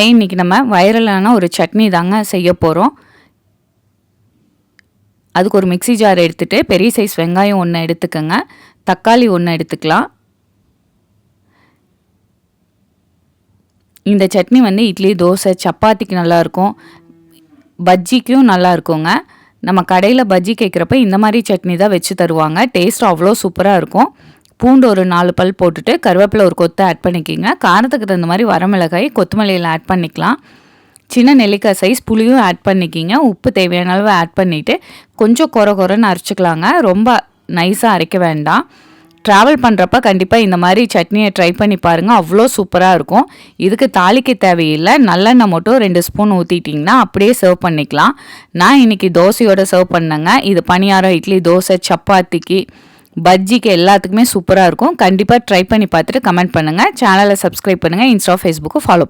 இன்றைக்கி நம்ம வைரலான ஒரு சட்னி தாங்க செய்ய போகிறோம். அதுக்கு ஒரு மிக்ஸி ஜார் எடுத்துகிட்டு பெரிய சைஸ் வெங்காயம் 1 எடுத்துக்கோங்க, தக்காளி 1 எடுத்துக்கலாம். இந்த சட்னி இட்லி, தோசை, சப்பாத்திக்கு நல்லாயிருக்கும், பஜ்ஜிக்கும் நல்லா இருக்குங்க. நம்ம கடையில் பஜ்ஜி கேட்குறப்ப இந்த மாதிரி சட்னி தான் வச்சு தருவாங்க. டேஸ்ட் அவ்வளோ சூப்பராக இருக்கும். பூண்டு ஒரு 4 பல் போட்டுட்டு கருவேப்பிலை ஒரு கொத்து ஆட் பண்ணிக்கிங்க. காரத்துக்கு தகுந்த மாதிரி வரமிளகாய், கொத்தமல்லியில் ஆட் பண்ணிக்கலாம். சின்ன நெல்லிக்காய் சைஸ் புளியும் ஆட் பண்ணிக்கிங்க. உப்பு தேவையான அளவு ஆட் பண்ணிவிட்டு கொஞ்சம் கொரன்னு அரைச்சிக்கலாங்க. ரொம்ப நைஸாக அரைக்க வேண்டாம். ட்ராவல் பண்ணுறப்ப கண்டிப்பாக இந்த மாதிரி சட்னியை ட்ரை பண்ணி பாருங்கள், அவ்வளோ சூப்பராக இருக்கும். இதுக்கு தாளிக்க தேவையில்லை, நல்லெண்ணெய் மட்டும் 2 ஸ்பூன் ஊற்றிட்டிங்கன்னா அப்படியே சர்வ் பண்ணிக்கலாம். நான் இன்றைக்கி தோசையோடு சர்வ் பண்ணேங்க. இது பணியாரம், இட்லி, தோசை, சப்பாத்திக்கு, பஜ்ஜிக்கு எல்லாத்துக்குமே சூப்பராக இருக்கும். கண்டிப்பாக ட்ரை பண்ணி பார்த்துட்டு கமெண்ட் பண்ணுங்கள். சேனலை சப்ஸ்கிரைப் பண்ணுங்கள். Insta, Facebook follow